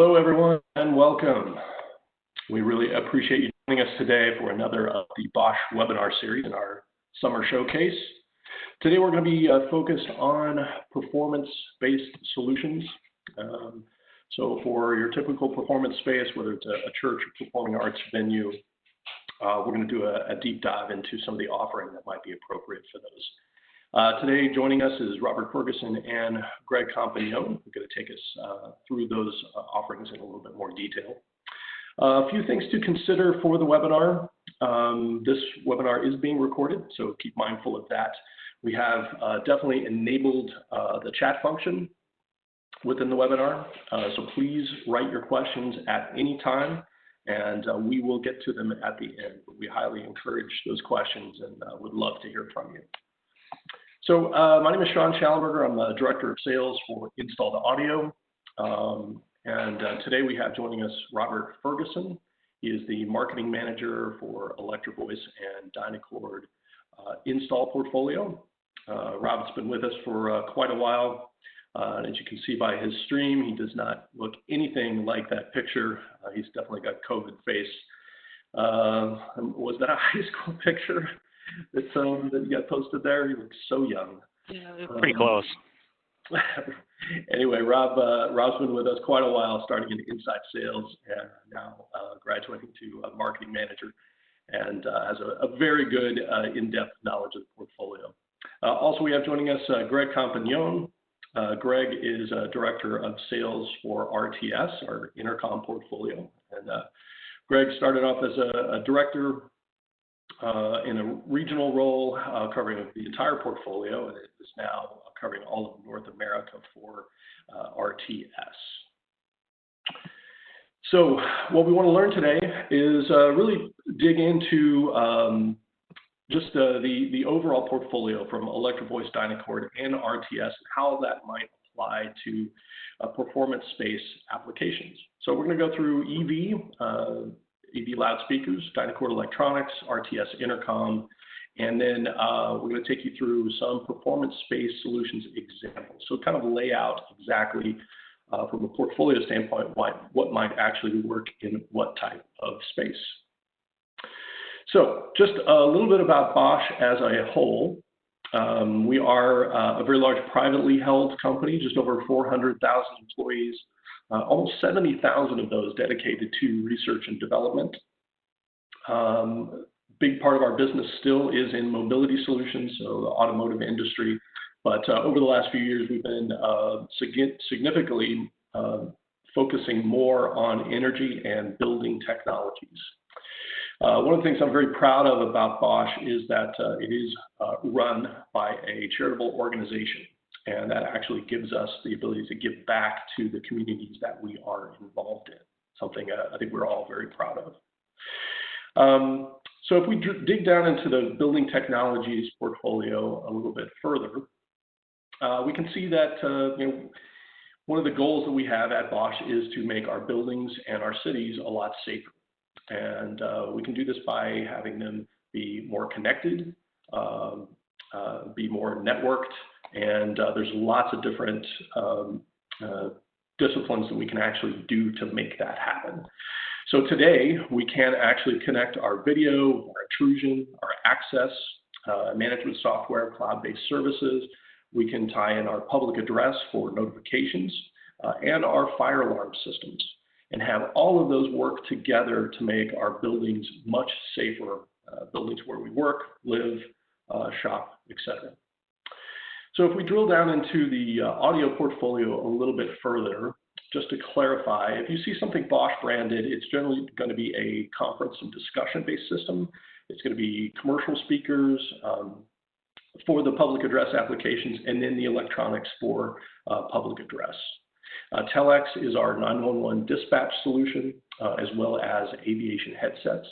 Hello, everyone, and welcome. We really appreciate you joining us today for another of the Bosch webinar series in our summer showcase. Today, we're going to be focused on performance-based solutions. So for your typical performance space, whether it's a church or performing arts venue, we're going to do a deep dive into some of the offering that might be appropriate for those. Today, joining us is Robert Ferguson and Greg Compagnon, who are going to take us through those offerings in a little bit more detail. A few things to consider for the webinar. This webinar is being recorded, so keep mindful of that. We have definitely enabled the chat function within the webinar, so please write your questions at any time, and we will get to them at the end. We highly encourage those questions and would love to hear from you. So my name is Sean Schallenberger. I'm the Director of Sales for Installed Audio. Today we have joining us Robert Ferguson. He is the Marketing Manager for Electro-Voice and Dynacord install portfolio. Rob's been with us for quite a while. As you can see by his stream, he does not look anything like that picture. He's definitely got COVID face. Was that a high school picture that you got posted there? He looks so young. Yeah, pretty close. Anyway, Rob's been with us quite a while, starting in inside sales and now graduating to Marketing Manager, and has a very good in-depth knowledge of the portfolio. Also, we have joining us Greg Compagnon. Greg is Director of Sales for RTS, our intercom portfolio. And Greg started off as a director in a regional role covering the entire portfolio, and is now covering all of North America for RTS. So what we want to learn today is really dig into just the overall portfolio from Electro-Voice, Dynacord, and RTS, and how that might apply to performance space applications. So we're going to go through EV loudspeakers, Dynacord electronics, RTS intercom, and then we're going to take you through some performance space solutions examples. So kind of lay out exactly from a portfolio standpoint what might actually work in what type of space. So just a little bit about Bosch as a whole. We are a very large privately held company, just over 400,000 employees, almost 70,000 of those dedicated to research and development. Big part of our business still is in mobility solutions, so the automotive industry. But over the last few years, we've been significantly focusing more on energy and building technologies. One of the things I'm very proud of about Bosch is that it is run by a charitable organization, and that actually gives us the ability to give back to the communities that we are involved in, something I think we're all very proud of. So if we dig down into the building technologies portfolio a little bit further, we can see that one of the goals that we have at Bosch is to make our buildings and our cities a lot safer. And we can do this by having them be more connected, be more networked, and there's lots of different disciplines that we can actually do to make that happen. So today, we can actually connect our video, our intrusion, our access, management software, cloud-based services. We can tie in our public address for notifications and our fire alarm systems, and have all of those work together to make our buildings much safer, buildings where we work, live, shop, etc. So if we drill down into the audio portfolio a little bit further, just to clarify, if you see something Bosch branded, it's generally going to be a conference and discussion-based system. It's going to be commercial speakers for the public address applications, and then the electronics for public address. Telex is our 911 dispatch solution, as well as aviation headsets.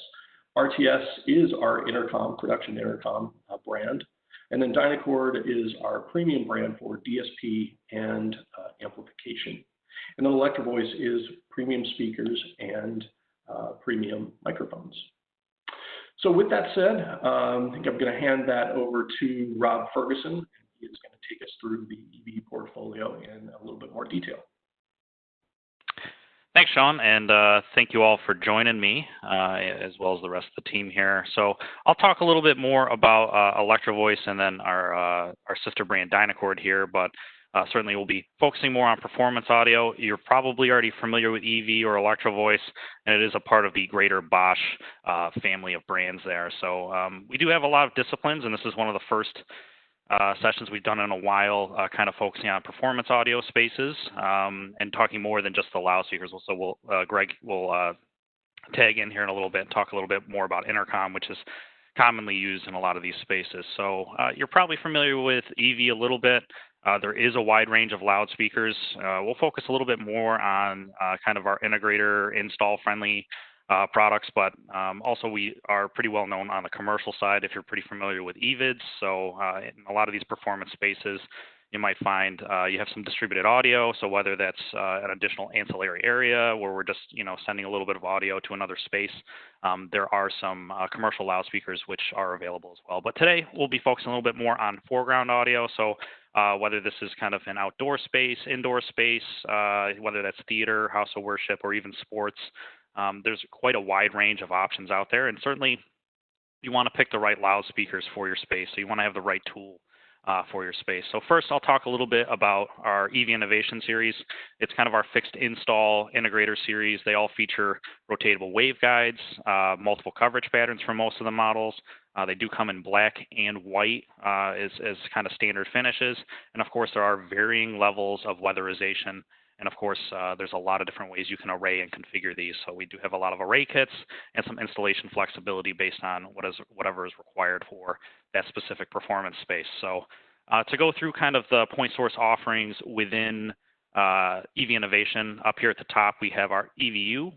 RTS is our intercom, production intercom brand. And then Dynacord is our premium brand for DSP and amplification. And then Electro-Voice is premium speakers and premium microphones. So with that said, I think I'm going to hand that over to Rob Ferguson. He is going to take us through the EV portfolio in a little bit more detail. Thanks, Sean, and thank you all for joining me, as well as the rest of the team here. So I'll talk a little bit more about Electro-Voice and then our sister brand Dynacord here, but certainly we'll be focusing more on performance audio. You're probably already familiar with EV or Electro-Voice, and it is a part of the greater Bosch family of brands there. So we do have a lot of disciplines, and this is one of the first sessions we've done in a while, kind of focusing on performance audio spaces and talking more than just the loudspeakers. So Greg will tag in here in a little bit and talk a little bit more about intercom, which is commonly used in a lot of these spaces. So you're probably familiar with EV a little bit. There is a wide range of loudspeakers. We'll focus a little bit more on kind of our integrator install-friendly products, but also we are pretty well known on the commercial side if you're pretty familiar with EVIDs. So in a lot of these performance spaces, you might find you have some distributed audio. So whether that's an additional ancillary area where we're just sending a little bit of audio to another space, there are some commercial loudspeakers which are available as well. But today we'll be focusing a little bit more on foreground audio. So whether this is kind of an outdoor space, indoor space, whether that's theater, house of worship, or even sports. There's quite a wide range of options out there, and certainly you want to pick the right loudspeakers for your space. So you want to have the right tool for your space. So first, I'll talk a little bit about our EV Innovation series. It's kind of our fixed install integrator series. They all feature rotatable waveguides, multiple coverage patterns for most of the models. They do come in black and white as kind of standard finishes. And of course, there are varying levels of weatherization. And of course, there's a lot of different ways you can array and configure these. So we do have a lot of array kits and some installation flexibility based on whatever is required for that specific performance space. So to go through kind of the point source offerings within EV Innovation, up here at the top, we have our EVU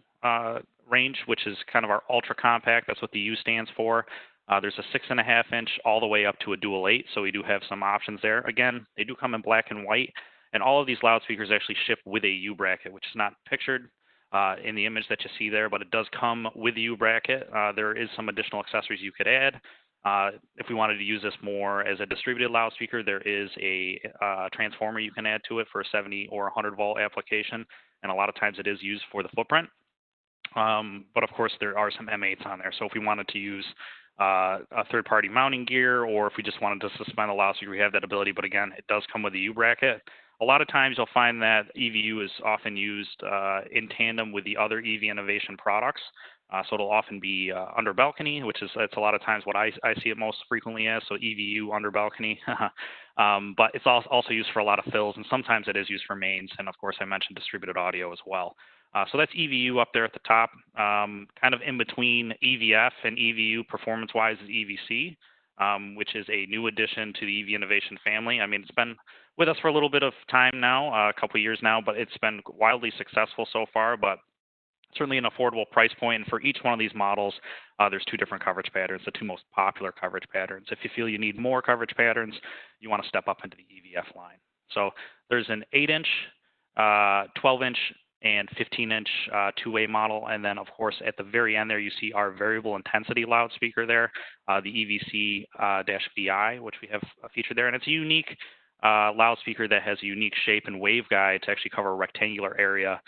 range, which is kind of our ultra compact. That's what the U stands for. There's a 6.5 inch all the way up to a dual 8. So we do have some options there. Again, they do come in black and white. And all of these loudspeakers actually ship with a U bracket, which is not pictured in the image that you see there, but it does come with the U bracket. There is some additional accessories you could add. If we wanted to use this more as a distributed loudspeaker, there is a transformer you can add to it for a 70 or 100 volt application, and a lot of times it is used for the footprint. But of course, there are some M8s on there. So if we wanted to use a third-party mounting gear, or if we just wanted to suspend a loudspeaker, we have that ability. But again, it does come with the U bracket. A lot of times you'll find that EVU is often used in tandem with the other EV Innovation products. So it'll often be under balcony, which is that's a lot of times what I see it most frequently as. So EVU under balcony. But it's also used for a lot of fills, and sometimes it is used for mains. And of course, I mentioned distributed audio as well. So that's EVU up there at the top. Kind of in between EVF and EVU performance-wise is EVC, which is a new addition to the EV Innovation family. I mean, it's been with us for a little bit of time now, a couple of years now, but it's been wildly successful so far, but certainly an affordable price point. And for each one of these models, there's two different coverage patterns, the two most popular coverage patterns. If you feel you need more coverage patterns, you want to step up into the EVF line. So there's an 8-inch, 12-inch, and 15-inch two-way model. And then, of course, at the very end there, you see our variable intensity loudspeaker there, the EVC-VI, which we have featured there. And it's a unique loudspeaker that has a unique shape and waveguide to actually cover a rectangular area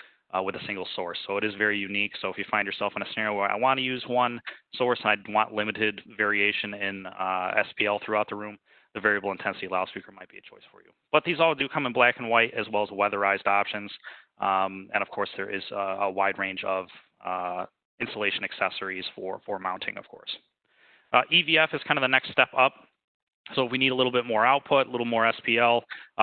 with a single source. So it is very unique. So if you find yourself in a scenario where I want to use one source and I want limited variation in SPL throughout the room, the variable intensity loudspeaker might be a choice for you. But these all do come in black and white as well as weatherized options. And of course, there is a wide range of installation accessories for mounting, of course. EVF is kind of the next step up. So if we need a little bit more output, a little more SPL,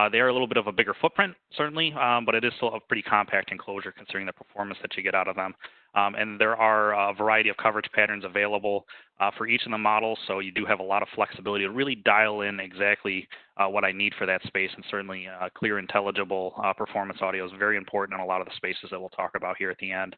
they are a little bit of a bigger footprint, certainly, but it is still a pretty compact enclosure considering the performance that you get out of them. And there are a variety of coverage patterns available for each of the models, so you do have a lot of flexibility to really dial in exactly what I need for that space, and certainly clear, intelligible performance audio is very important in a lot of the spaces that we'll talk about here at the end.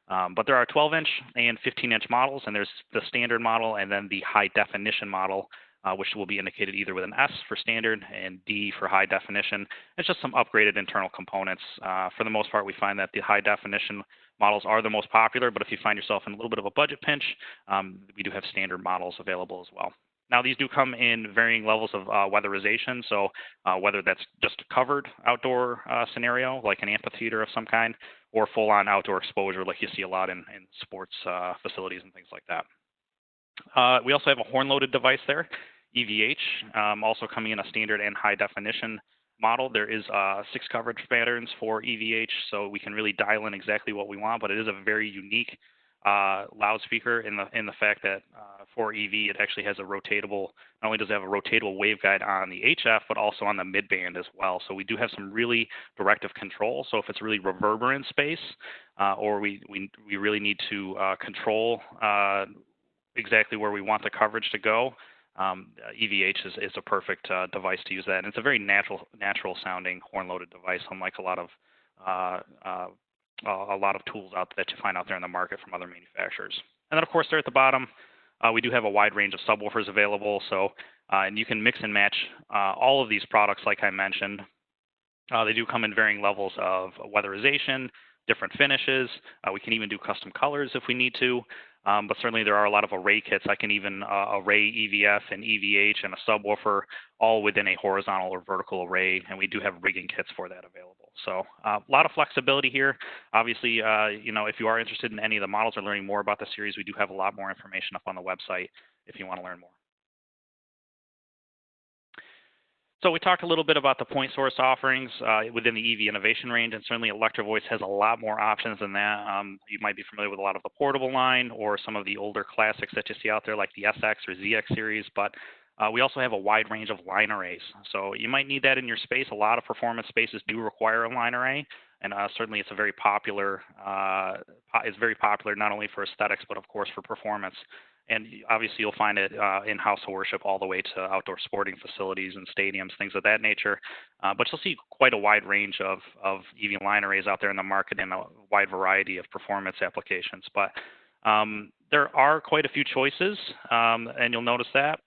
But there are 12-inch and 15-inch models, and there's the standard model and then the high definition model, which will be indicated either with an S for standard and D for high definition. It's just some upgraded internal components. For the most part, we find that the high definition models are the most popular, but if you find yourself in a little bit of a budget pinch, we do have standard models available as well. Now, these do come in varying levels of weatherization, so whether that's just a covered outdoor scenario, like an amphitheater of some kind, or full-on outdoor exposure like you see a lot in sports facilities and things like that. We also have a horn-loaded device there, EVH, also coming in a standard and high-definition model. There is 6 coverage patterns for EVH, so we can really dial in exactly what we want, but it is a very unique loudspeaker in the fact that for EV, it actually has a rotatable, not only does it have a rotatable waveguide on the HF, but also on the midband as well. So we do have some really directive control. So if it's really reverberant space, or we really need to control exactly where we want the coverage to go, EVH is a perfect device to use that. And it's a very natural sounding horn-loaded device, unlike a lot of tools that you find out there in the market from other manufacturers. And then, of course, there at the bottom, we do have a wide range of subwoofers available. So, and you can mix and match all of these products, like I mentioned. They do come in varying levels of weatherization, different finishes. We can even do custom colors if we need to. But certainly there are a lot of array kits. I can even array EVF and EVH and a subwoofer all within a horizontal or vertical array, and we do have rigging kits for that available. So a lot of flexibility here. Obviously, if you are interested in any of the models or learning more about the series, we do have a lot more information up on the website if you want to learn more. So we talked a little bit about the point source offerings within the EV innovation range, and certainly Electro-Voice has a lot more options than that. You might be familiar with a lot of the portable line or some of the older classics that you see out there like the SX or ZX series, but we also have a wide range of line arrays. So you might need that in your space. A lot of performance spaces do require a line array, and certainly it's a very popular, not only for aesthetics, but of course for performance. And obviously you'll find it in house of worship all the way to outdoor sporting facilities and stadiums, things of that nature. But you'll see quite a wide range of EV line arrays out there in the market and a wide variety of performance applications. But there are quite a few choices, and you'll notice that.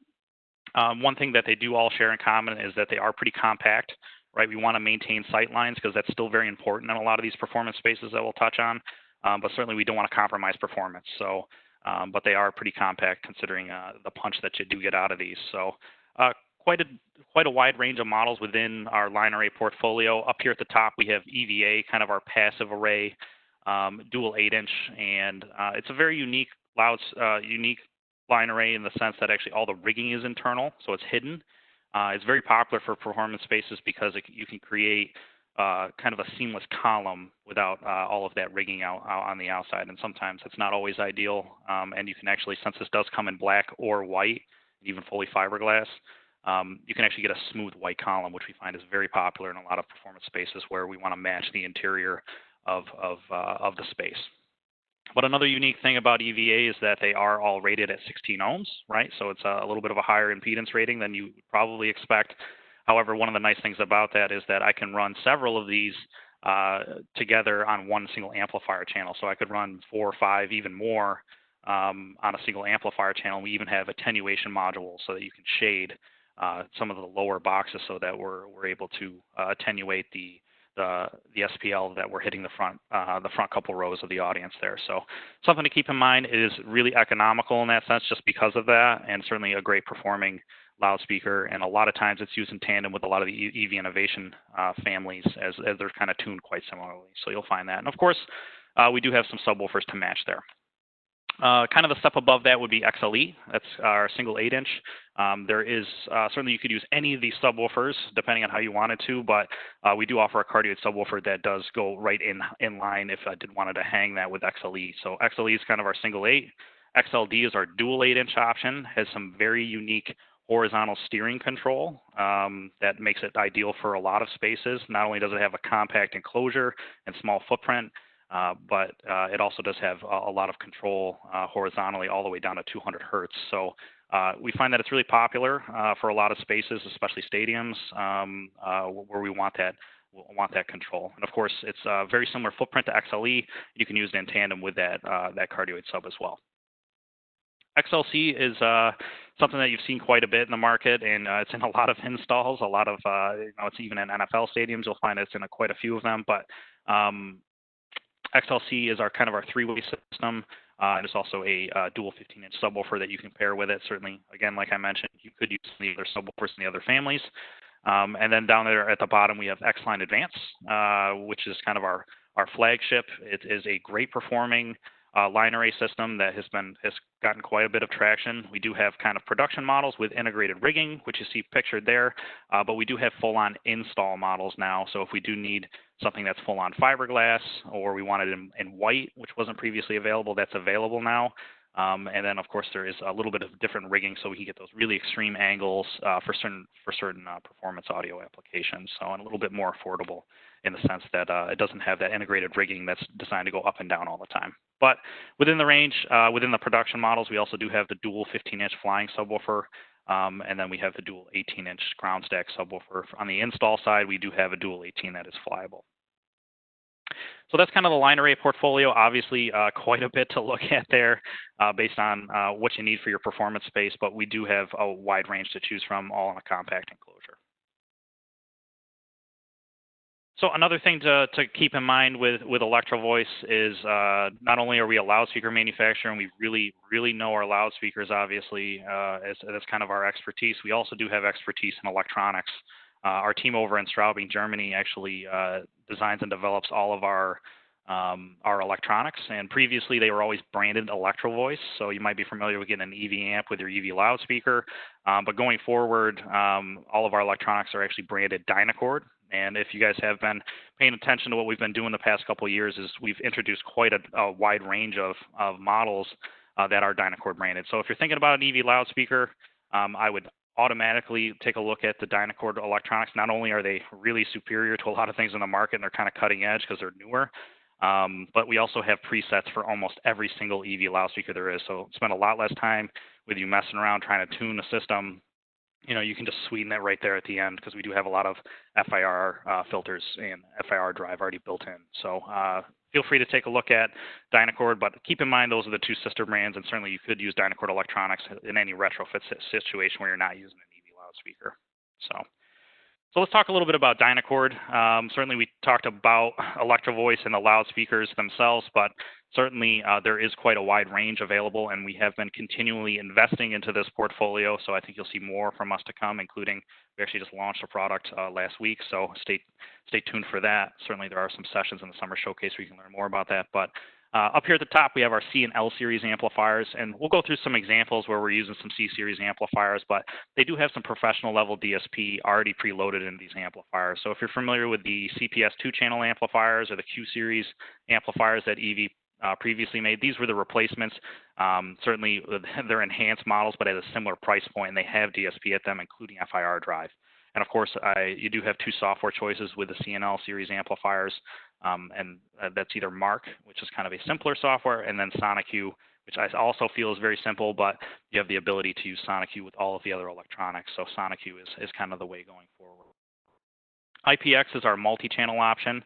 One thing that they do all share in common is that they are pretty compact, right? We want to maintain sight lines because that's still very important in a lot of these performance spaces that we'll touch on. But certainly we don't want to compromise performance. So, but they are pretty compact considering the punch that you do get out of these. So quite a wide range of models within our line array portfolio. Up here at the top, we have EVA, kind of our passive array, dual 8-inch, and it's a very unique line array in the sense that actually all the rigging is internal, so it's hidden. It's very popular for performance spaces because you can create kind of a seamless column without all of that rigging out on the outside, and sometimes it's not always ideal. And you can actually, since this does come in black or white, even fully fiberglass, you can actually get a smooth white column, which we find is very popular in a lot of performance spaces where we want to match the interior of the space. But another unique thing about EVA is that they are all rated at 16 ohms, right? So it's a little bit of a higher impedance rating than you would probably expect. However, one of the nice things about that is that I can run several of these together on one single amplifier channel. So I could run 4 or 5, even more on a single amplifier channel. We even have attenuation modules so that you can shade some of the lower boxes so that we're able to attenuate the SPL that we're hitting the front couple rows of the audience there. So something to keep in mind. It is really economical in that sense just because of that, and certainly a great performing loudspeaker. And a lot of times it's used in tandem with a lot of the EV innovation families as they're kind of tuned quite similarly. So you'll find that. And of course, we do have some subwoofers to match there. Kind of a step above that would be XLE. That's our single 8-inch. There is certainly you could use any of these subwoofers depending on how you wanted to, but we do offer a cardioid subwoofer that does go right in line if I did wanted to hang that with XLE. So XLE is kind of our single 8. XLD is our dual 8-inch option. Has some very unique horizontal steering control that makes it ideal for a lot of spaces. Not only does it have a compact enclosure and small footprint, but it also does have a lot of control horizontally all the way down to 200 hertz. So we find that it's really popular for a lot of spaces, especially stadiums, where we want that control. And of course, it's a very similar footprint to XLE. You can use it in tandem with that cardioid sub as well. XLC is something that you've seen quite a bit in the market, and it's in a lot of installs. A lot of it's even in NFL stadiums. You'll find it's in quite a few of them, but XLC is our kind of our 3-way system. And there's also a dual 15-inch subwoofer that you can pair with it. Certainly, again, like I mentioned, you could use the other subwoofers in the other families. And then down there at the bottom, we have X-Line Advance, which is kind of our flagship. It is a great performing line array system that has gotten quite a bit of traction. We do have kind of production models with integrated rigging, which you see pictured there, but we do have full-on install models now. So if we do need something that's full-on fiberglass, or we want it in white, which wasn't previously available, that's available now. And then, of course, there is a little bit of different rigging, so we can get those really extreme angles for certain performance audio applications. So, and a little bit more affordable in the sense that it doesn't have that integrated rigging that's designed to go up and down all the time. But within the range, within the production models, we also do have the dual 15-inch flying subwoofer, and then we have the dual 18-inch ground stack subwoofer. On the install side, we do have a dual 18 that is flyable. So that's kind of the line array portfolio. Obviously, quite a bit to look at there based on what you need for your performance space, but we do have a wide range to choose from, all in a compact enclosure. So another thing to keep in mind with Electro-Voice is not only are we a loudspeaker manufacturer, and we really know our loudspeakers, obviously, as kind of our expertise, we also do have expertise in electronics. Our team over in Straubing, Germany, actually designs and develops all of our electronics. And previously, they were always branded Electro-Voice. So you might be familiar with getting an EV amp with your EV loudspeaker. But going forward, all of our electronics are actually branded Dynacord. And if you guys have been paying attention to what we've been doing the past couple of years, is we've introduced quite a wide range of models that are Dynacord branded. So if you're thinking about an EV loudspeaker, I would automatically take a look at the Dynacord electronics. Not only are they really superior to a lot of things in the market, and they're kind of cutting edge because they're newer, but we also have presets for almost every single EV loudspeaker there is. So spend a lot less time with you messing around trying to tune the system. You know, you can just sweeten it right there at the end, because we do have a lot of FIR filters and FIR drive already built in. So feel free to take a look at Dynacord, but keep in mind those are the two sister brands, and certainly you could use Dynacord electronics in any retrofit situation where you're not using an EV loudspeaker. So let's talk a little bit about Dynacord. Certainly we talked about Electro-Voice and the loudspeakers themselves, but certainly there is quite a wide range available, and we have been continually investing into this portfolio. So I think you'll see more from us to come, including we actually just launched a product last week. So stay tuned for that. Certainly there are some sessions in the summer showcase where you can learn more about that. But up here at the top, we have our C and L series amplifiers, and we'll go through some examples where we're using some C series amplifiers, but they do have some professional level DSP already preloaded in these amplifiers. So if you're familiar with the CPS 2-channel amplifiers or the Q series amplifiers that EV previously made, these were the replacements. Certainly they're enhanced models, but at a similar price point, and they have DSP at them, including FIR drive. And of course, you do have two software choices with the C&L series amplifiers, and that's either Mark, which is kind of a simpler software, and then SonicQ, which I also feel is very simple, but you have the ability to use SonicQ with all of the other electronics. So SonicQ is kind of the way going forward. IPX is our multi-channel option.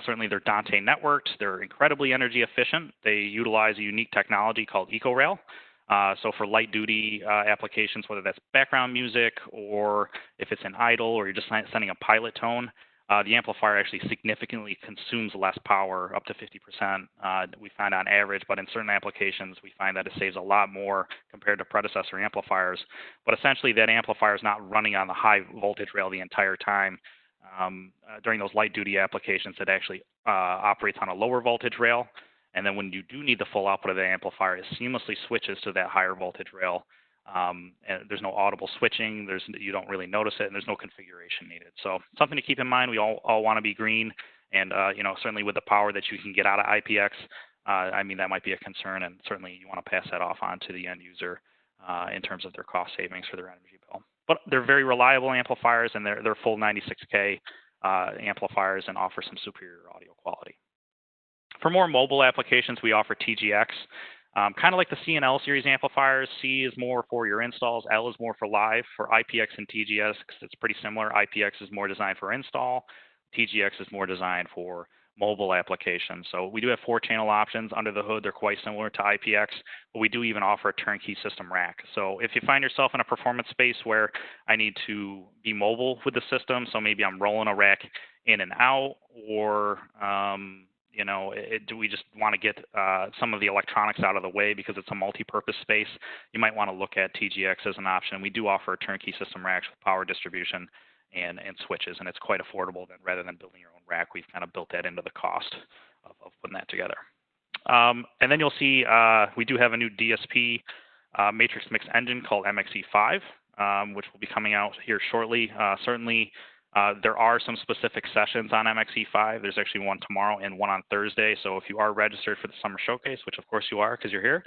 Certainly they're Dante networked. They're incredibly energy efficient. They utilize a unique technology called EcoRail. So for light duty applications, whether that's background music or if it's an idle or you're just sending a pilot tone, the amplifier actually significantly consumes less power, up to 50%, we find on average, but in certain applications we find that it saves a lot more compared to predecessor amplifiers. But essentially that amplifier is not running on the high voltage rail the entire time. During those light duty applications, it actually operates on a lower voltage rail. And then when you do need the full output of the amplifier, it seamlessly switches to that higher voltage rail. And there's no audible switching. You don't really notice it, and there's no configuration needed. So something to keep in mind. We all want to be green, and you know, certainly with the power that you can get out of IPX, I mean, that might be a concern, and certainly you want to pass that off on to the end user in terms of their cost savings for their energy bill. But they're very reliable amplifiers, and they're full 96K amplifiers and offer some superior audio quality. For more mobile applications, we offer TGX. Kind of like the C and L series amplifiers, C is more for your installs, L is more for live. For IPX and TGX, it's pretty similar. IPX is more designed for install. TGX is more designed for mobile applications. So we do have 4-channel options under the hood. They're quite similar to IPX, but we do even offer a turnkey system rack. So if you find yourself in a performance space where I need to be mobile with the system, so maybe I'm rolling a rack in and out, or do we just want to get some of the electronics out of the way because it's a multi-purpose space? You might want to look at TGX as an option. We do offer turnkey system racks with power distribution and switches, and it's quite affordable. Then rather than building your own rack, we've kind of built that into the cost of putting that together. And then you'll see we do have a new DSP matrix mix engine called MXE5, which will be coming out here shortly. Certainly, there are some specific sessions on MXE5. There's actually one tomorrow and one on Thursday. So if you are registered for the summer showcase, which of course you are because you're here,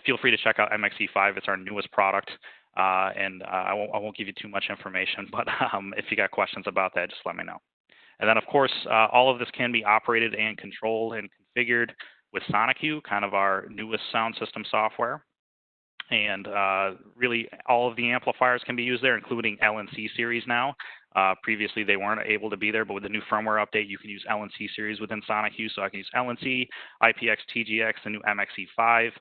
feel free to check out MXE5. It's our newest product. And I won't give you too much information, but if you got questions about that, just let me know. And then, of course, all of this can be operated and controlled and configured with SonicU, kind of our newest sound system software. And really, all of the amplifiers can be used there, including LNC series now. Previously, they weren't able to be there, but with the new firmware update, you can use LNC series within SonicU. So I can use LNC, IPX, TGX, the new MXE5.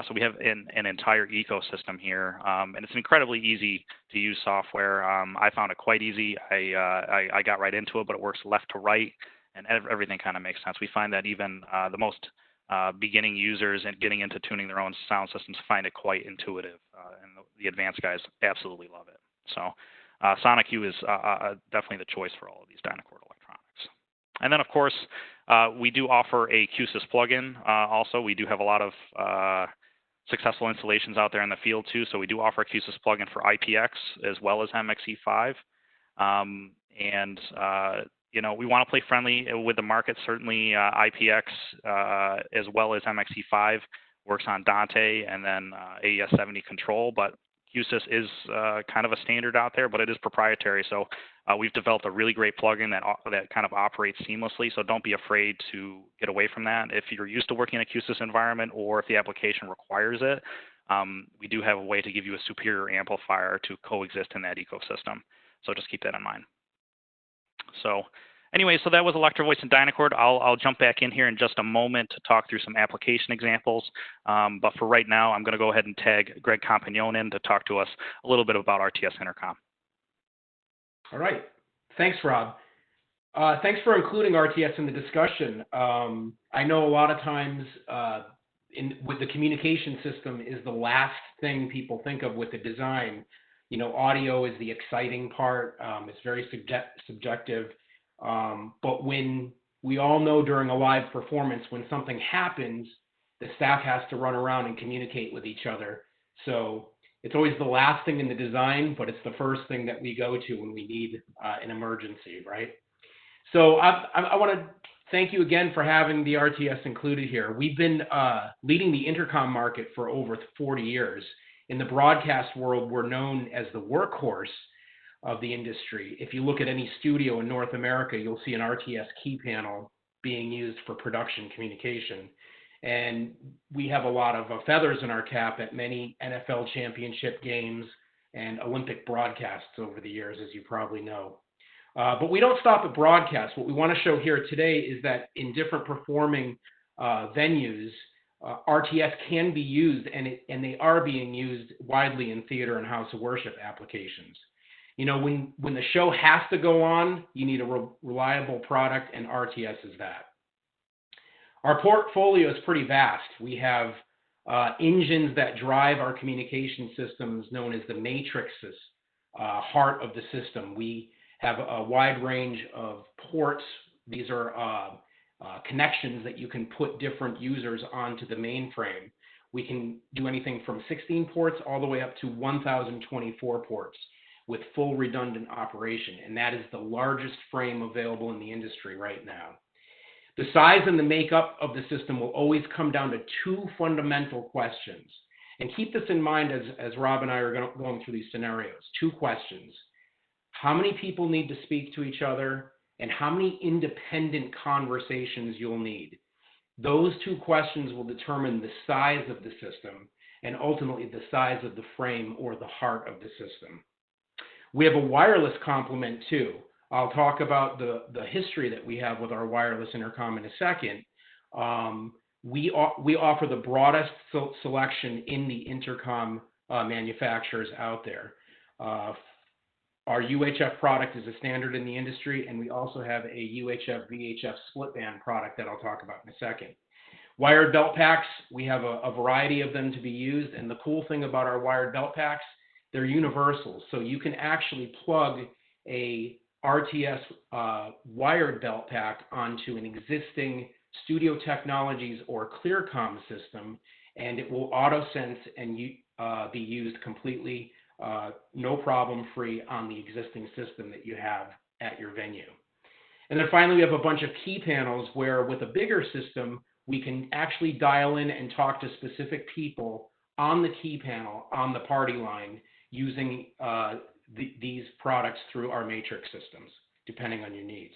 So we have an entire ecosystem here, and it's incredibly easy to use software. I found it quite easy. I got right into it, but it works left to right, and everything kind of makes sense. We find that even the most beginning users and getting into tuning their own sound systems find it quite intuitive, and the advanced guys absolutely love it. So SonicU is definitely the choice for all of these Dynacord electronics. And then, of course, we do offer a QSYS plugin. Also, we do have a lot of successful installations out there in the field too. So we do offer a QSYS plugin for IPX as well as MXE5. We want to play friendly with the market. Certainly, IPX as well as MXE5 works on Dante and then AES-70 control, but QSYS is kind of a standard out there, but it is proprietary. So we've developed a really great plugin that kind of operates seamlessly. So don't be afraid to get away from that. If you're used to working in a QSYS environment or if the application requires it, we do have a way to give you a superior amplifier to coexist in that ecosystem. So just keep that in mind. So anyway, so that was Electro-Voice and Dynacord. I'll jump back in here in just a moment to talk through some application examples. But for right now, I'm going to go ahead and tag Greg Compagnon in to talk to us a little bit about RTS Intercom. All right. Thanks, Rob. Thanks for including RTS in the discussion. I know a lot of times with the communication system is the last thing people think of with the design. Audio is the exciting part. It's very subjective. But when we all know during a live performance, when something happens, the staff has to run around and communicate with each other. So it's always the last thing in the design, but it's the first thing that we go to when we need an emergency, right? So I want to thank you again for having the RTS included here. We've been leading the intercom market for over 40 years. In the broadcast world, we're known as the workhorse of the industry. If you look at any studio in North America, you'll see an RTS key panel being used for production communication. And we have a lot of feathers in our cap at many NFL championship games and Olympic broadcasts over the years, as you probably know. But we don't stop at broadcast. What we want to show here today is that in different performing venues, RTS can be used, and they are being used widely in theater and house of worship applications. When the show has to go on, you need a reliable product, and RTS is that. Our portfolio is pretty vast. We have engines that drive our communication systems known as the matrices, heart of the system. We have a wide range of ports. These are connections that you can put different users onto the mainframe. We can do anything from 16 ports all the way up to 1,024 ports with full redundant operation, and that is the largest frame available in the industry right now. The size and the makeup of the system will always come down to two fundamental questions. And keep this in mind as Rob and I are going through these scenarios. Two questions. How many people need to speak to each other, and how many independent conversations you'll need? Those two questions will determine the size of the system and ultimately the size of the frame or the heart of the system. We have a wireless complement too. I'll talk about the history that we have with our wireless intercom in a second. We offer the broadest selection in the intercom manufacturers out there. Our UHF product is a standard in the industry, and we also have a UHF VHF split band product that I'll talk about in a second. Wired belt packs, we have a variety of them to be used, and the cool thing about our wired belt packs, they're universal, so you can actually plug a RTS wired belt pack onto an existing Studio Technologies or ClearCom system, and it will auto-sense and be used completely, no problem free on the existing system that you have at your venue. And then finally, we have a bunch of key panels where with a bigger system, we can actually dial in and talk to specific people on the key panel, on the party line, using these products through our matrix systems, depending on your needs.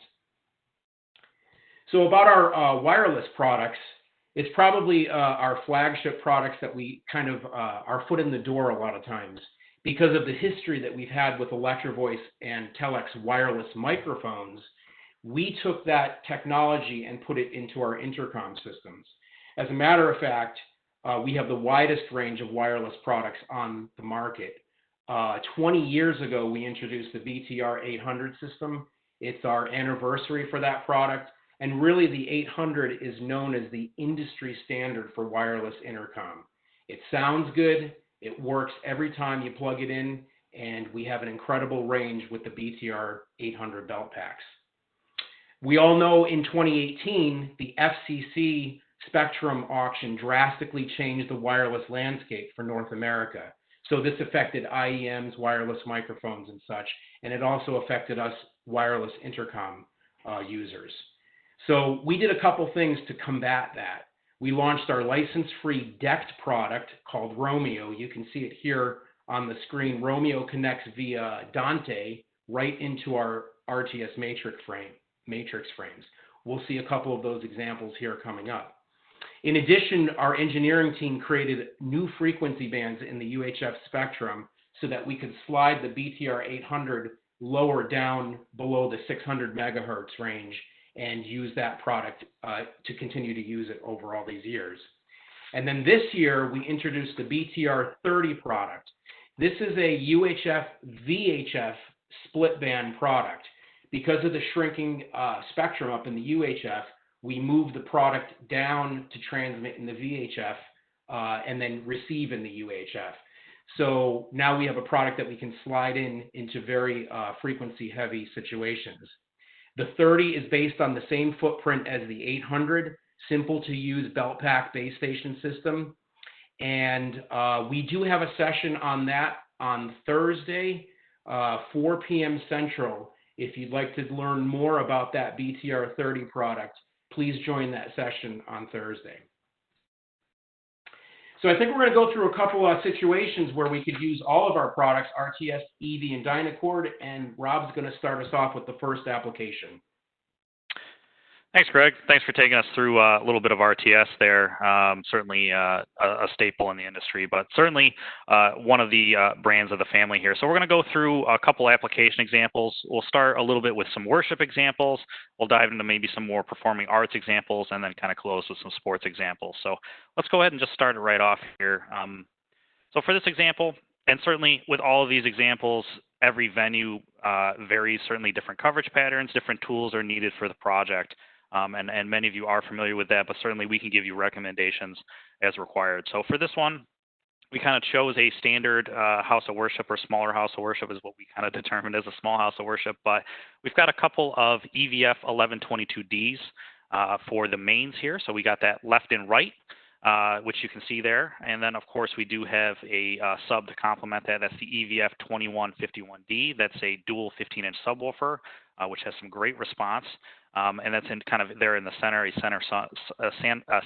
So about our wireless products, it's probably our flagship products that we kind of our foot in the door a lot of times because of the history that we've had with Electro-Voice and Telex wireless microphones. We took that technology and put it into our intercom systems. As a matter of fact, we have the widest range of wireless products on the market. 20 years ago, we introduced the BTR 800 system. It's our anniversary for that product. And really, the 800 is known as the industry standard for wireless intercom. It sounds good. It works every time you plug it in. And we have an incredible range with the BTR 800 belt packs. We all know in 2018, the FCC Spectrum auction drastically changed the wireless landscape for North America. So this affected IEMs, wireless microphones, and such, and it also affected us wireless intercom users. So we did a couple things to combat that. We launched our license-free DECT product called Romeo. You can see it here on the screen. Romeo connects via Dante right into our RTS matrix frames. We'll see a couple of those examples here coming up. In addition, our engineering team created new frequency bands in the UHF spectrum so that we could slide the BTR 800 lower down below the 600 megahertz range and use that product to continue to use it over all these years. And then this year, we introduced the BTR 30 product. This is a UHF VHF split band product. Because of the shrinking spectrum up in the UHF, we moved the product down to transmit in the VHF and then receive in the UHF. So now we have a product that we can slide into very frequency-heavy situations. The 30 is based on the same footprint as the 800, simple-to-use belt pack base station system. And we do have a session on that on Thursday, 4 p.m. Central. If you'd like to learn more about that BTR 30 product, please join that session on Thursday. So I think we're going to go through a couple of situations where we could use all of our products, RTS, EV, and Dynacord, and Rob's going to start us off with the first application. Thanks, Greg. Thanks for taking us through a little bit of RTS there. Certainly a staple in the industry, but certainly one of the brands of the family here. So we're going to go through a couple application examples. We'll start a little bit with some worship examples. We'll dive into maybe some more performing arts examples, and then kind of close with some sports examples. So let's go ahead and just start it right off here. So for this example, and certainly with all of these examples, every venue varies, certainly different coverage patterns, different tools are needed for the project. And many of you are familiar with that, but certainly we can give you recommendations as required. So for this one, we kind of chose a standard house of worship, or smaller house of worship is what we kind of determined as a small house of worship. But we've got a couple of EVF 1122Ds for the mains here. So we got that left and right, which you can see there. And then, of course, we do have a sub to complement that. That's the EVF 2151D. That's a dual 15-inch subwoofer, which has some great response. And that's in kind of there in the center, a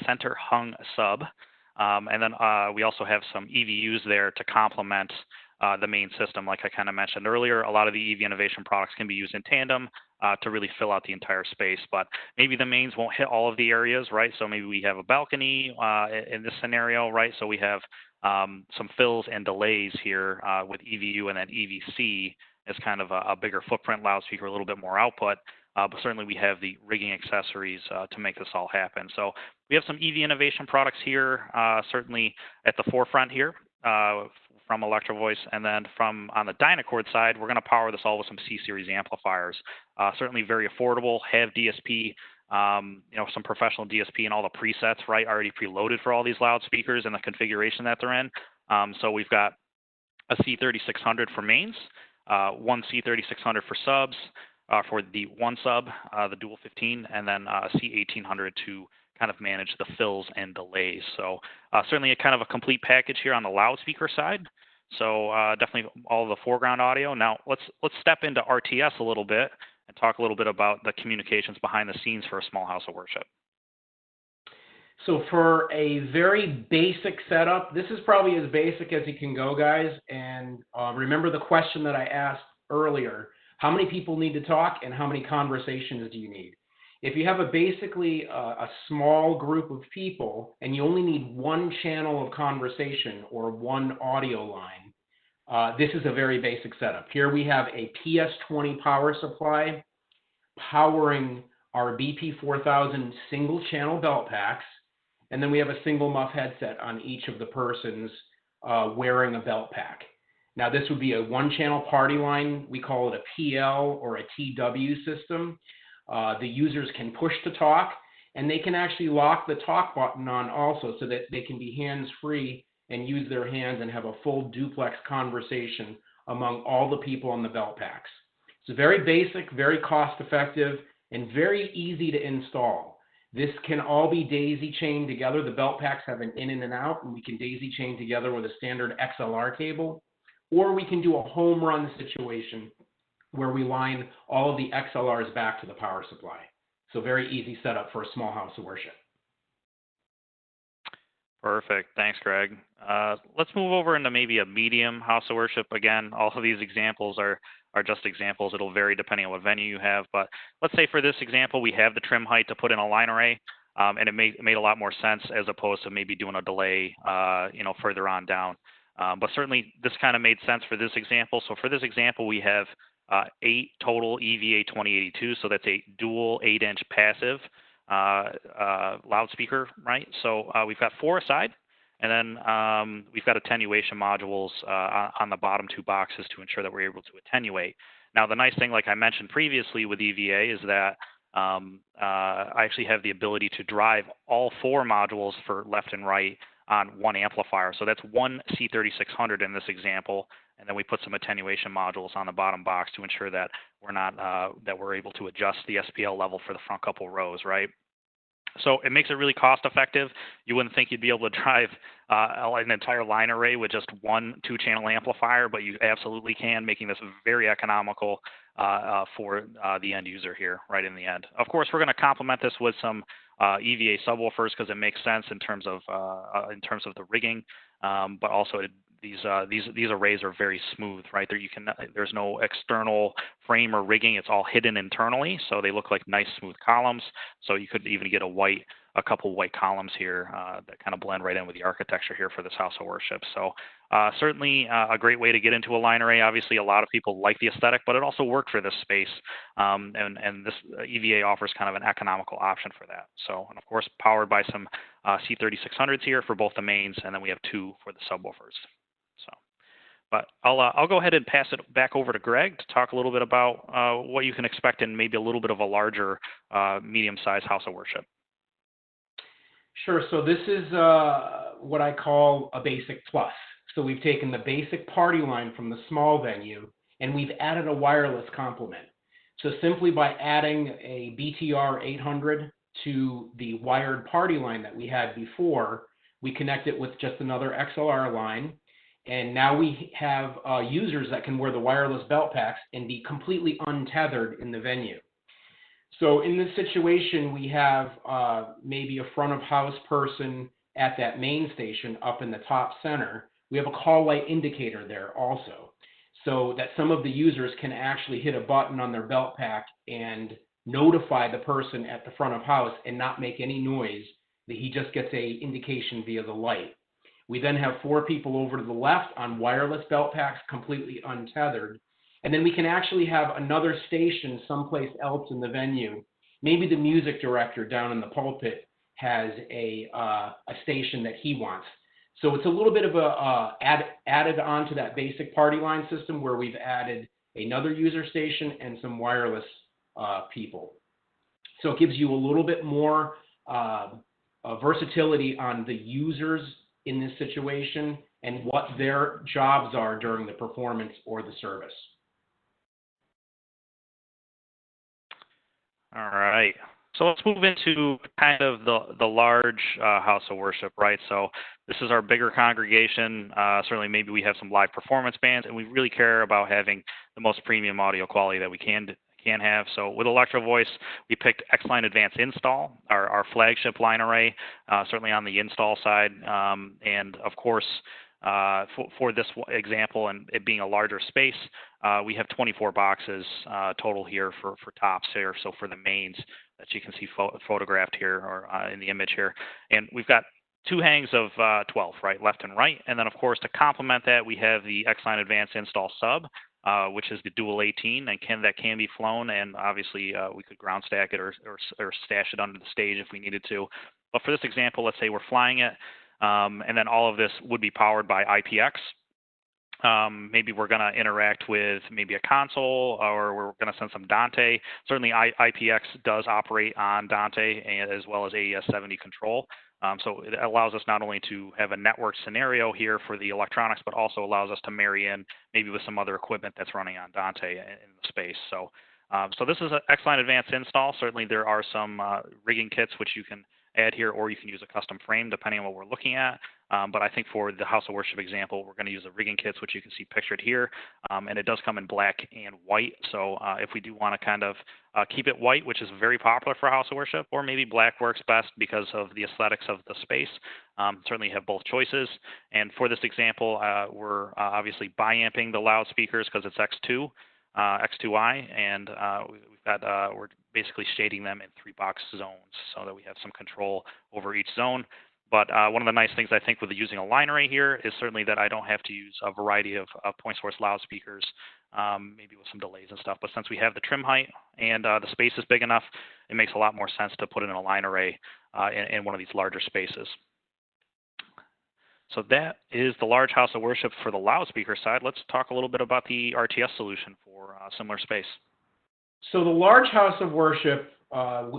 center hung sub. And then we also have some EVUs there to complement the main system. Like I kind of mentioned earlier, a lot of the EV Innovation products can be used in tandem to really fill out the entire space. But maybe the mains won't hit all of the areas, right? So maybe we have a balcony in this scenario, right? So we have some fills and delays here with EVU, and then EVC is kind of a bigger footprint loudspeaker, a little bit more output. But certainly we have the rigging accessories to make this all happen. So we have some EV Innovation products here, certainly at the forefront here. from Electro-Voice, and then on the Dynacord side, we're going to power this all with some C-Series amplifiers. Certainly very affordable, have DSP, some professional DSP and all the presets, right, already preloaded for all these loudspeakers and the configuration that they're in. So we've got a C3600 for mains, one C3600 for subs, for the one sub, the dual 15, and then a C1800 to kind of manage the fills and delays. So certainly a kind of a complete package here on the loudspeaker side. So definitely all the foreground audio. Now let's step into RTS a little bit and talk a little bit about the communications behind the scenes for a small house of worship. So for a very basic setup, this is probably as basic as you can go, guys. And remember the question that I asked earlier: how many people need to talk, and how many conversations do you need? If you have basically a small group of people and you only need one channel of conversation or one audio line, this is a very basic setup. Here we have a PS20 power supply powering our BP4000 single channel belt packs, and then we have a single muff headset on each of the persons wearing a belt pack. Now this would be a one channel party line. We call it a PL or a TW system. The users can push to talk, and they can actually lock the talk button on also, so that they can be hands-free and use their hands and have a full duplex conversation among all the people on the belt packs. It's very basic, very cost-effective, and very easy to install. This can all be daisy chained together. The belt packs have an in and an out, and we can daisy chain together with a standard XLR cable, or we can do a home run situation where we line all of the XLRs back to the power supply. So very easy setup for a small house of worship. Perfect. Thanks, Greg. Let's move over into maybe a medium house of worship. Again, all of these examples are just examples. It'll vary depending on what venue you have. But let's say for this example, we have the trim height to put in a line array, and it made a lot more sense as opposed to maybe doing a delay, further on down. But certainly this kind of made sense for this example. So for this example, we have 8 total EVA 2082, so that's a dual 8-inch passive loudspeaker, right? So we've got 4 aside, and then we've got attenuation modules on the bottom 2 boxes to ensure that we're able to attenuate. Now the nice thing, like I mentioned previously with EVA, is that I actually have the ability to drive all 4 modules for left and right on one amplifier. So that's one C3600 in this example, and then we put some attenuation modules on the bottom box to ensure that we're not that we're able to adjust the SPL level for the front couple rows, right? So it makes it really cost effective. You wouldn't think you'd be able to drive an entire line array with just one 2-channel amplifier, but you absolutely can, making this very economical for the end user here, right in the end. Of course, we're going to complement this with some EVA subwoofers because it makes sense in terms of the rigging, but also these arrays are very smooth, right? There's no external frame or rigging. It's all hidden internally, so they look like nice smooth columns. So you could even get a couple white columns here that kind of blend right in with the architecture here for this house of worship. So certainly a great way to get into a line array. Obviously, a lot of people like the aesthetic, but it also worked for this space, and this EVA offers kind of an economical option for that. So, and of course, powered by some C3600s here for both the mains, and then we have 2 for the subwoofers. So, but I'll go ahead and pass it back over to Greg to talk a little bit about what you can expect in maybe a little bit of a larger medium-sized house of worship. Sure. So this is what I call a basic plus. So we've taken the basic party line from the small venue, and we've added a wireless complement. So simply by adding a BTR 800 to the wired party line that we had before, we connect it with just another XLR line. And now we have users that can wear the wireless belt packs and be completely untethered in the venue. So in this situation, we have maybe a front of house person at that main station up in the top center. We have a call light indicator there also, so that some of the users can actually hit a button on their belt pack and notify the person at the front of house and not make any noise. That he just gets a indication via the light. We then have 4 people over to the left on wireless belt packs, completely untethered. And then we can actually have another station someplace else in the venue. Maybe the music director down in the pulpit has a station that he wants. So it's a little bit of added on to that basic party line system where we've added another user station and some wireless people. So it gives you a little bit more versatility on the users in this situation and what their jobs are during the performance or the service. All right. So let's move into kind of the large house of worship, right? So this is our bigger congregation. Certainly, maybe we have some live performance bands, and we really care about having the most premium audio quality that we can have. So with Electro-Voice, we picked X-Line Advanced Install, our flagship line array, certainly on the install side. And of course, for this example and it being a larger space, we have 24 boxes total here for tops here. So for the mains that you can see photographed here or in the image here. And we've got two hangs of 12, right, left and right. And then, of course, to complement that, we have the X-Line Advanced Install Sub, which is the dual 18 that can be flown. And obviously, we could ground stack it or stash it under the stage if we needed to. But for this example, let's say we're flying it, and then all of this would be powered by IPX. Maybe we're going to interact with maybe a console, or we're going to send some Dante. Certainly, IPX does operate on Dante as well as AES-70 control. So it allows us not only to have a network scenario here for the electronics, but also allows us to marry in maybe with some other equipment that's running on Dante in the space. So, so this is an X-Line Advanced Install. Certainly, there are some rigging kits which you can add here, or you can use a custom frame depending on what we're looking at. But I think for the House of Worship example, we're going to use the rigging kits, which you can see pictured here. And it does come in black and white. So if we do want to kind of keep it white, which is very popular for House of Worship, or maybe black works best because of the aesthetics of the space, certainly have both choices. And for this example, we're obviously bi-amping the loudspeakers because it's X2. X2I, and we're basically shading them in 3-box zones so that we have some control over each zone. But one of the nice things I think with using a line array here is certainly that I don't have to use a variety of point source loudspeakers, maybe with some delays and stuff. But since we have the trim height and the space is big enough, it makes a lot more sense to put it in a line array in one of these larger spaces. So that is the large house of worship for the loudspeaker side. Let's talk a little bit about the RTS solution for a similar space. So the large house of worship,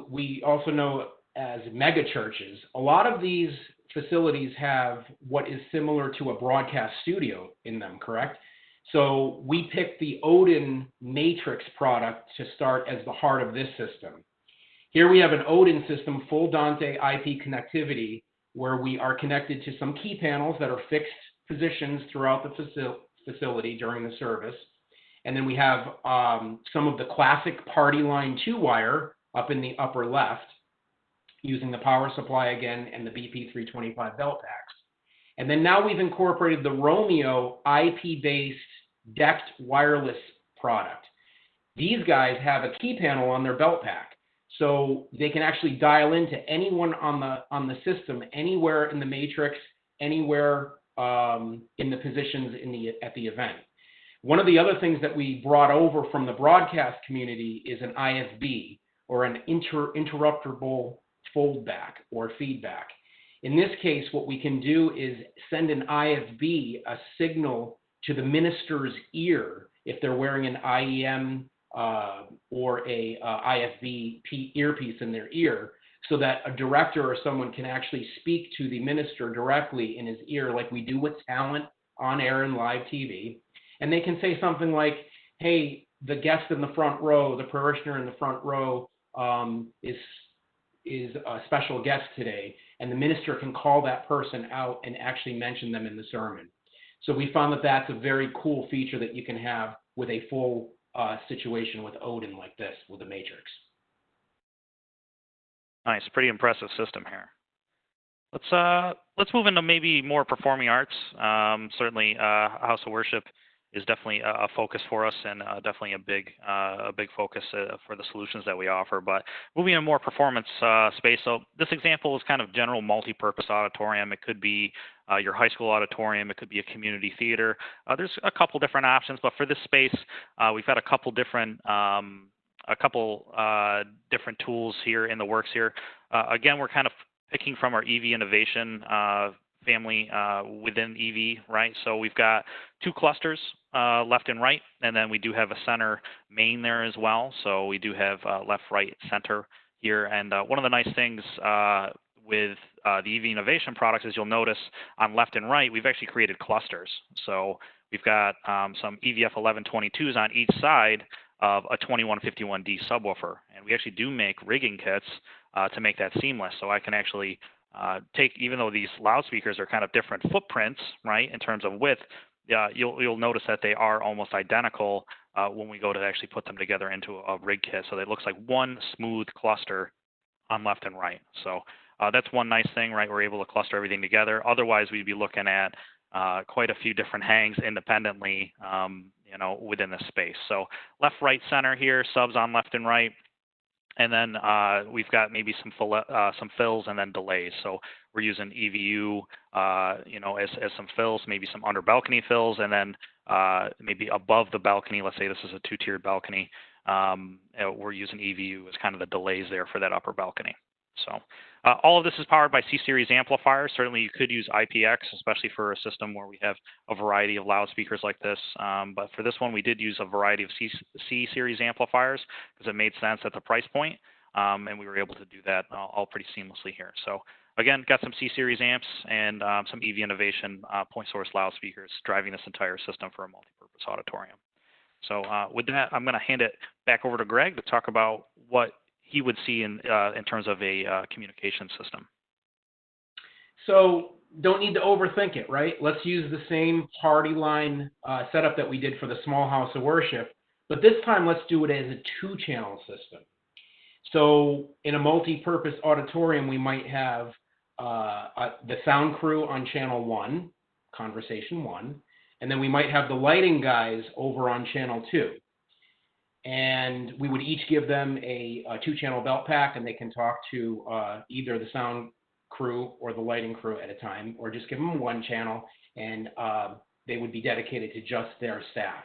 we also know as mega churches. A lot of these facilities have what is similar to a broadcast studio in them, correct? So we picked the Odin Matrix product to start as the heart of this system. Here we have an Odin system, full Dante IP connectivity, where we are connected to some key panels that are fixed positions throughout the facility during the service. And then we have some of the classic party line 2-wire up in the upper left, using the power supply again and the BP325 belt packs. And then now we've incorporated the Romeo IP-based decked wireless product. These guys have a key panel on their belt pack, so they can actually dial into anyone on the system, anywhere in the matrix, anywhere in the positions at the event. One of the other things that we brought over from the broadcast community is an IFB, or an interruptible foldback or feedback. In this case, what we can do is send an IFB, a signal, to the minister's ear if they're wearing an IEM or a IFB earpiece in their ear, so that a director or someone can actually speak to the minister directly in his ear, like we do with talent on air and live TV. And they can say something like, hey, the guest in the front row, the parishioner in the front row is a special guest today, and the minister can call that person out and actually mention them in the sermon. So we found that that's a very cool feature that you can have with a full situation with Odin like this, with a Matrix. Nice, pretty impressive system here. Let's move into maybe more performing arts. Certainly, House of Worship is definitely a focus for us, and definitely a big focus for the solutions that we offer. But moving into more performance space, so this example is kind of general multi-purpose auditorium. It could be your high school auditorium. It could be a community theater. There's a couple different options, but for this space, we've got a couple different tools here in the works here. Again, we're kind of picking from our EV Innovation family within EV, right? So we've got 2 clusters, left and right, and then we do have a center main there as well. So we do have left, right, center here. And one of the nice things with the EV innovation products is you'll notice on left and right, we've actually created clusters. So we've got some EVF 1122s on each side of a 2151D subwoofer. And we actually do make rigging kits to make that seamless. So I can actually take, even though these loudspeakers are kind of different footprints, right, in terms of width, you'll notice that they are almost identical when we go to actually put them together into a rig kit. So it looks like one smooth cluster on left and right. So that's one nice thing, right? We're able to cluster everything together. Otherwise, we'd be looking at quite a few different hangs independently, within the space. So left, right, center here, subs on left and right. And then we've got maybe some fills and then delays. So we're using EVU, as some fills, maybe some under balcony fills, and then maybe above the balcony. Let's say this is a 2-tiered balcony. We're using EVU as kind of the delays there for that upper balcony. So all of this is powered by C-Series amplifiers. Certainly you could use IPX, especially for a system where we have a variety of loudspeakers like this. But for this one, we did use a variety of C-Series amplifiers because it made sense at the price point. And we were able to do that all pretty seamlessly here. So again, got some C-Series amps and some EV Innovation point source loudspeakers driving this entire system for a multi-purpose auditorium. So with that, I'm going to hand it back over to Greg to talk about what he would see in terms of a communication system. So don't need to overthink it, right? Let's use the same party line setup that we did for the small house of worship, but this time let's do it as a 2-channel system. So in a multi-purpose auditorium, we might have the sound crew on channel 1, conversation 1, and then we might have the lighting guys over on channel 2. And we would each give them a 2-channel belt pack, and they can talk to either the sound crew or the lighting crew at a time, or just give them 1 channel, and they would be dedicated to just their staff.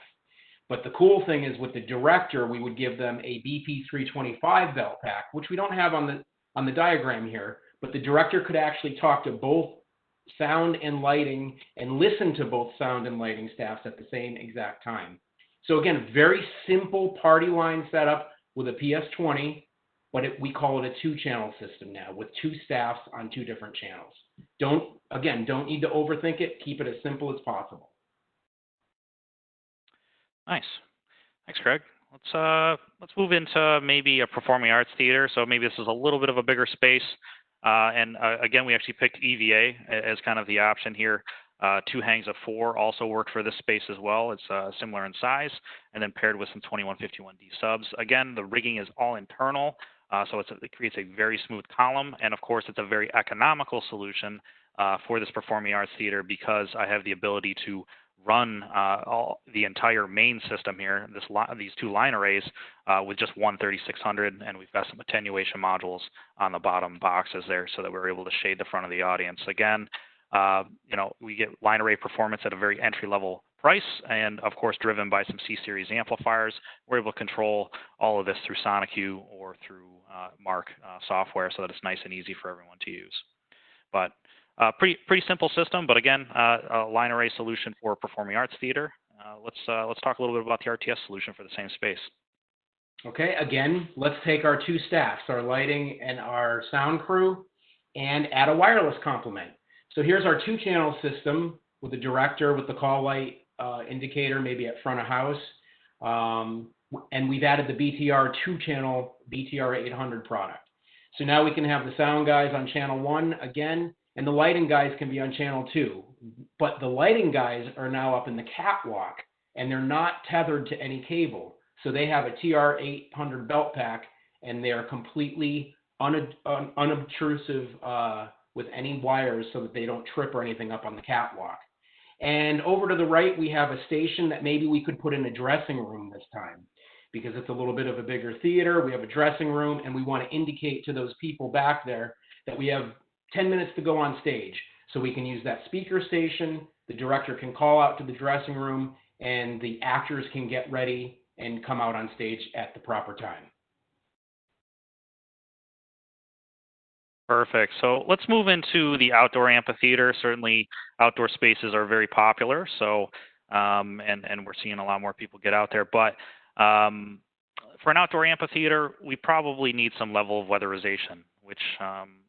But the cool thing is with the director, we would give them a BP325 belt pack, which we don't have on the diagram here, but the director could actually talk to both sound and lighting and listen to both sound and lighting staffs at the same exact time. So again, very simple party line setup with a PS20, but we call it a 2-channel system now with 2 staffs on 2 different channels. Don't need to overthink it. Keep it as simple as possible. Nice. Thanks, Greg. Let's move into maybe a performing arts theater. So maybe this is a little bit of a bigger space. Again, we actually picked EVA as kind of the option here. 2 hangs of 4 also work for this space as well. It's similar in size, and then paired with some 2151D subs. Again, the rigging is all internal, so it creates a very smooth column, and of course, it's a very economical solution for this performing arts theater because I have the ability to run the entire main system here, these 2 line arrays, with just one 3600, and we've got some attenuation modules on the bottom boxes there so that we're able to shade the front of the audience. Again, we get line array performance at a very entry-level price, and of course, driven by some C-Series amplifiers. We're able to control all of this through SoniQ or through Mark software, so that it's nice and easy for everyone to use. But pretty simple system, but again, a line array solution for performing arts theater. Let's talk a little bit about the RTS solution for the same space. Okay, again, let's take our 2 staffs, our lighting and our sound crew, and add a wireless complement. So here's our 2-channel system with the director with the call light indicator, maybe at front of house. And we've added the BTR 2-channel BTR 800 product. So now we can have the sound guys on channel 1 again, and the lighting guys can be on channel 2. But the lighting guys are now up in the catwalk, and they're not tethered to any cable. So they have a TR 800 belt pack, and they are completely unobtrusive with any wires so that they don't trip or anything up on the catwalk. And over to the right, we have a station that maybe we could put in a dressing room this time because it's a little bit of a bigger theater. We have a dressing room, and we want to indicate to those people back there that we have 10 minutes to go on stage. So we can use that speaker station, the director can call out to the dressing room, and the actors can get ready and come out on stage at the proper time. Perfect. So let's move into the outdoor amphitheater. Certainly, outdoor spaces are very popular. So, and we're seeing a lot more people get out there. But for an outdoor amphitheater, we probably need some level of weatherization. Which,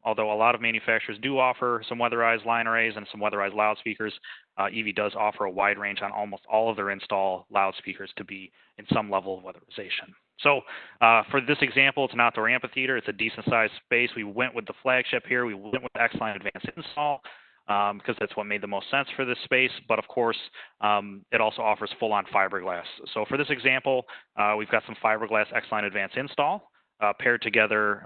although a lot of manufacturers do offer some weatherized line arrays and some weatherized loudspeakers, EV does offer a wide range on almost all of their install loudspeakers to be in some level of weatherization. So for this example, it's an outdoor amphitheater. It's a decent sized space. We went with the flagship here. We went with the X-Line Advanced Install because that's what made the most sense for this space. But of course, it also offers full-on fiberglass. So for this example, we've got some fiberglass X-Line Advanced Install paired together.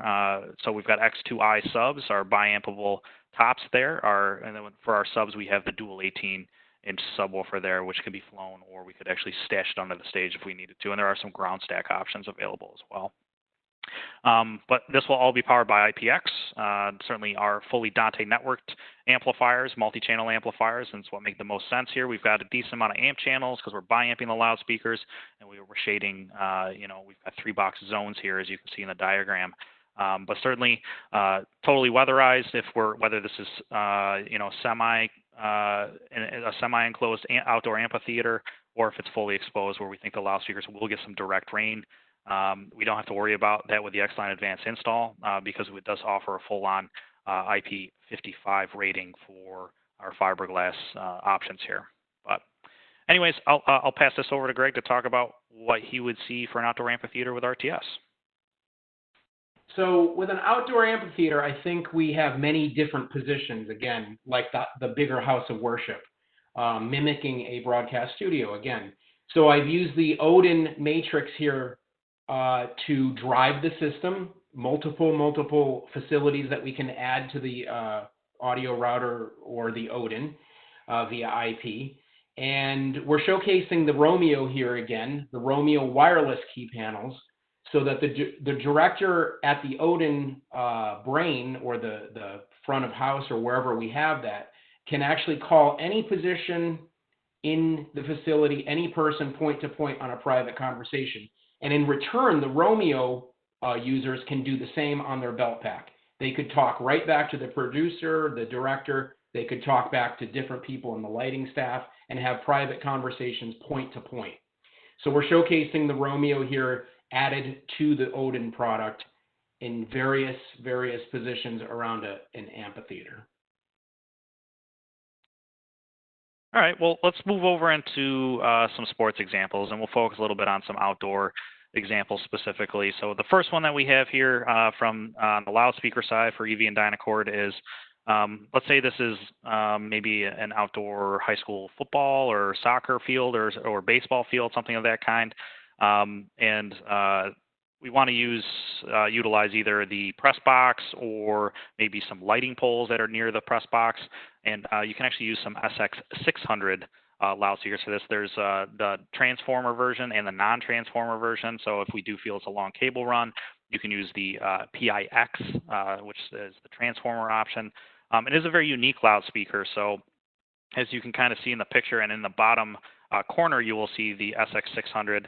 So we've got X2i subs, our biampable tops there. And then for our subs, we have the dual 18-inch subwoofer there, which can be flown, or we could actually stash it under the stage if we needed to. And there are some ground stack options available as well. But this will all be powered by IPX. Certainly our fully Dante networked amplifiers, multi-channel amplifiers, and it's what make the most sense here. We've got a decent amount of amp channels because we're biamping the loudspeakers, and we're shading, we've got 3 box zones here, as you can see in the diagram. But certainly totally weatherized whether this is, a semi-enclosed outdoor amphitheater, or if it's fully exposed where we think the loudspeakers will get some direct rain. We don't have to worry about that with the X-Line Advanced Install because it does offer a full-on IP55 rating for our fiberglass options here. But anyways, I'll pass this over to Greg to talk about what he would see for an outdoor amphitheater with RTS. So with an outdoor amphitheater, I think we have many different positions, again, like the bigger house of worship, mimicking a broadcast studio again. So I've used the Odin matrix here to drive the system, multiple facilities that we can add to the audio router or the Odin via IP. And we're showcasing the Romeo here again, the Romeo wireless key panels, so that the director at the Odin brain or the front of house or wherever we have that can actually call any position in the facility, any person point to point on a private conversation. And in return, the Romeo users can do the same on their belt pack. They could talk right back to the producer, the director. They could talk back to different people in the lighting staff and have private conversations point to point. So we're showcasing the Romeo here added to the Odin product in various positions around an amphitheater. All right, well, let's move over into some sports examples, and we'll focus a little bit on some outdoor examples specifically. So the first one that we have here from the loudspeaker side for EV and Dynacord is, let's say this is maybe an outdoor high school football or soccer field or baseball field, something of that kind. We want to utilize either the press box or maybe some lighting poles that are near the press box. And you can actually use some SX600 loudspeakers for this. There's the transformer version and the non-transformer version. So if we do feel it's a long cable run, you can use the PIX, which is the transformer option. It is a very unique loudspeaker. So as you can kind of see in the picture, and in the bottom corner, you will see the SX600.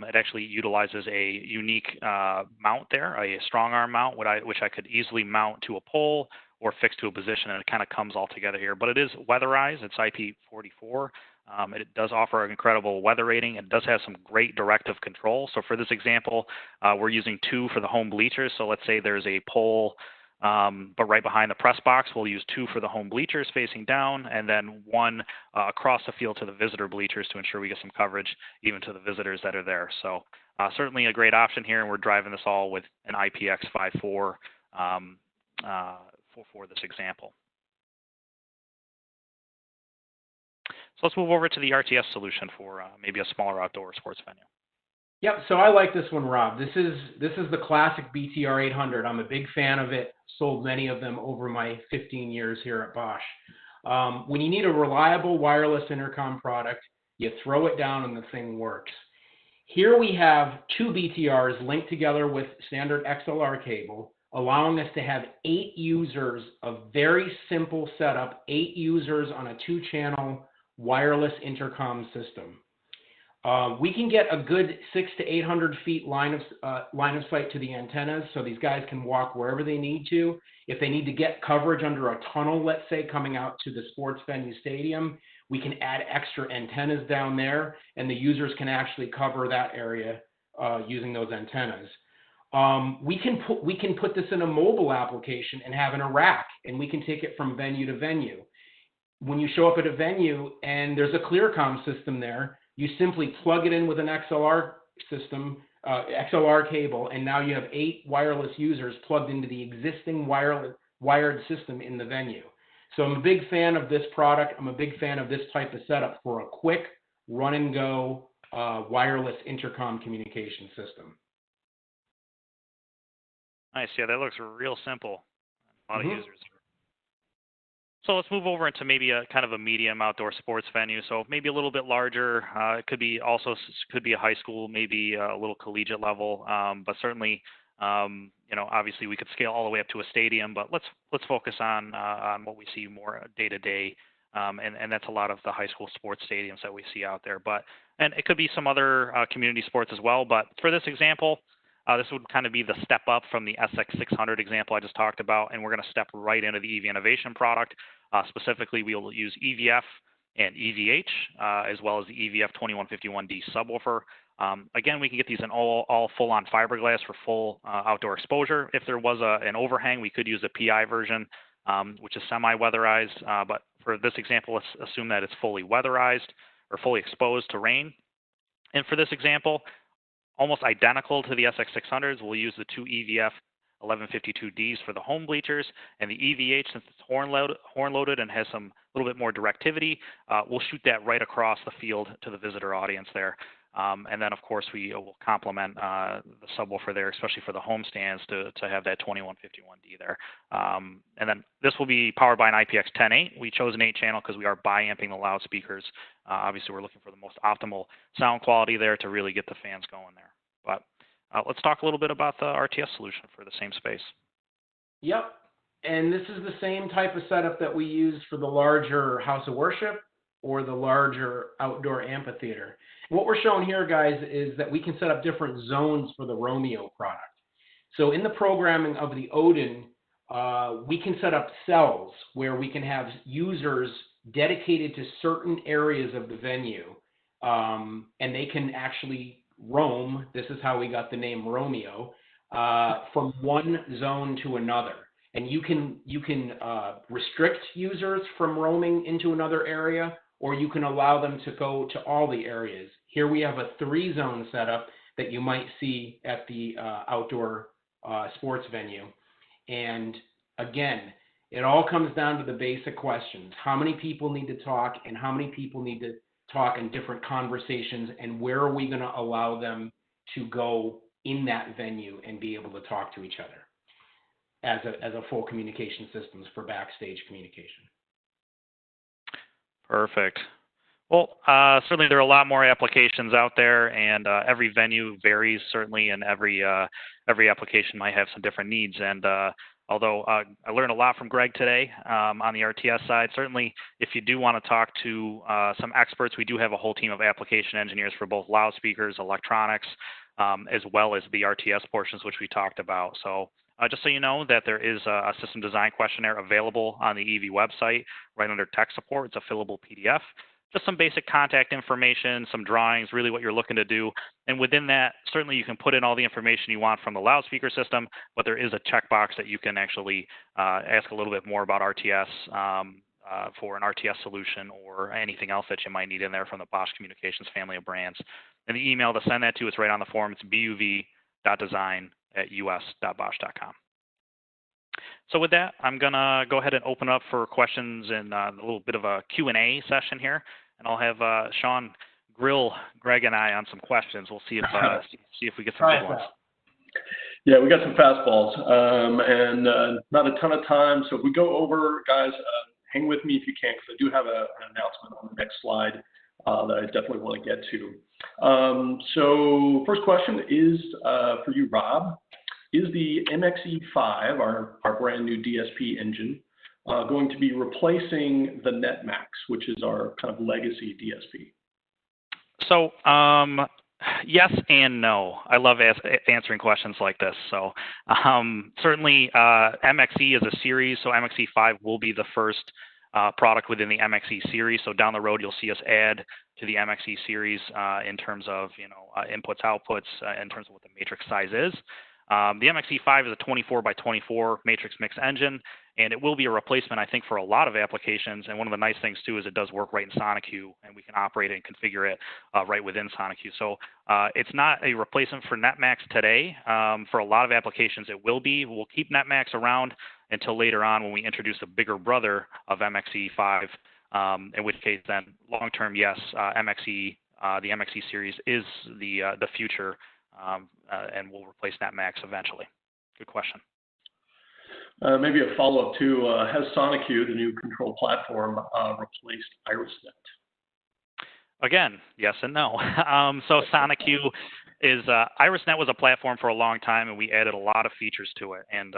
It actually utilizes a unique mount there, a strong arm mount, which I could easily mount to a pole or fix to a position, and it kind of comes all together here. But it is weatherized. It's IP44. It does offer an incredible weather rating. It does have some great directive control. So for this example, we're using 2 for the home bleachers. So let's say there's a pole, but right behind the press box, we'll use 2 for the home bleachers facing down, and then 1 across the field to the visitor bleachers to ensure we get some coverage even to the visitors that are there. So certainly a great option here, and we're driving this all with an IPX54 for this example. So let's move over to the RTS solution for maybe a smaller outdoor sports venue. Yep, so I like this one, Rob. This is the classic BTR 800. I'm a big fan of it. Sold many of them over my 15 years here at Bosch. When you need a reliable wireless intercom product, you throw it down and the thing works. Here we have 2 BTRs linked together with standard XLR cable, allowing us to have 8 users, a very simple setup, 8 users on a 2-channel wireless intercom system. We can get a good 600 to 800 feet line of sight to the antennas, so these guys can walk wherever they need to. If they need to get coverage under a tunnel, let's say, coming out to the sports venue stadium, we can add extra antennas down there, and the users can actually cover that area using those antennas. We can put this in a mobile application and have in a rack, and we can take it from venue to venue. When you show up at a venue and there's a ClearComm system there, you simply plug it in with an XLR system, XLR cable, and now you have 8 wireless users plugged into the existing wired system in the venue. So I'm a big fan of this product. I'm a big fan of this type of setup for a quick run-and-go wireless intercom communication system. Nice. Yeah, that looks real simple. A lot of users. So let's move over into maybe a kind of a medium outdoor sports venue. So maybe a little bit larger. It could be a high school, maybe a little collegiate level. But certainly, obviously we could scale all the way up to a stadium. But let's focus on what we see more day to day, and that's a lot of the high school sports stadiums that we see out there. And it could be some other community sports as well. But for this example, this would kind of be the step up from the SX600 example I just talked about, and we're going to step right into the EV Innovation product. Specifically, we will use EVF and EVH, as well as the EVF 2151D subwoofer. Again, we can get these in all full-on fiberglass for full outdoor exposure. If there was an overhang, we could use a PI version, which is semi-weatherized. But for this example, let's assume that it's fully weatherized or fully exposed to rain. And for this example, almost identical to the SX600s, we'll use the 2 EVF 1152Ds for the home bleachers, and the EVH, since it's horn loaded and has some little bit more directivity, we'll shoot that right across the field to the visitor audience there. And then, of course, we will complement the subwoofer there, especially for the home stands, to have that 2151D there. And then this will be powered by an IPX10-8. We chose an 8-channel because we are bi-amping the loudspeakers. Obviously, we're looking for the most optimal sound quality there to really get the fans going there. But let's talk a little bit about the RTS solution for the same space. Yep. And this is the same type of setup that we use for the larger house of worship or the larger outdoor amphitheater. What we're showing here, guys, is that we can set up different zones for the Romeo product. So in the programming of the Odin, we can set up cells where we can have users dedicated to certain areas of the venue, and they can actually roam. This is how we got the name Romeo, from one zone to another. And you can restrict users from roaming into another area, or you can allow them to go to all the areas. Here we have a 3-zone setup that you might see at the outdoor sports venue. And again, it all comes down to the basic questions. How many people need to talk, and how many people need to talk in different conversations, and where are we going to allow them to go in that venue and be able to talk to each other as a full communication systems for backstage communication. Perfect. Well, certainly there are a lot more applications out there, and every venue varies certainly, and every application might have some different needs. And although I learned a lot from Greg today on the RTS side, certainly if you do want to talk to some experts, we do have a whole team of application engineers for both loudspeakers, electronics, as well as the RTS portions, which we talked about. So just so you know that there is a system design questionnaire available on the EV website right under tech support. It's a fillable PDF. Just some basic contact information, some drawings, really what you're looking to do. And within that, certainly you can put in all the information you want from the loudspeaker system, but there is a checkbox that you can actually ask a little bit more about RTS for an RTS solution or anything else that you might need in there from the Bosch Communications family of brands. And the email to send that to is right on the form. It's buv.design@us.bosch.com. So with that, I'm going to go ahead and open up for questions and a little bit of a Q&A session here. And I'll have Sean grill Greg and I on some questions. We'll see if we get some good ones. Yeah, we got some fastballs and not a ton of time. So if we go over, guys, hang with me if you can, because I do have an announcement on the next slide that I definitely want to get to. So first question is for you, Rob. Is the MXE5, our brand new DSP engine, going to be replacing the NetMax, which is our kind of legacy DSP? So, yes and no. I love answering questions like this. So, certainly, MXE is a series, so MXE5 will be the first product within the MXE series. So down the road, you'll see us add to the MXE series in terms of inputs, outputs, in terms of what the matrix size is. The MXE5 is a 24 by 24 matrix mix engine, and it will be a replacement, I think, for a lot of applications. And one of the nice things, too, is it does work right in SoniQ, and we can operate it and configure it right within SoniQ. So it's not a replacement for NetMax today. For a lot of applications, it will be. We'll keep NetMax around until later on when we introduce a bigger brother of MXE5, in which case then long-term, yes, MXE, the MXE series is the future, and will replace NetMax eventually. Good question. Maybe a follow-up too, has SoniQ, the new control platform, replaced IrisNet? Again, yes and no. So SoniQ is, IrisNet was a platform for a long time, and we added a lot of features to it. And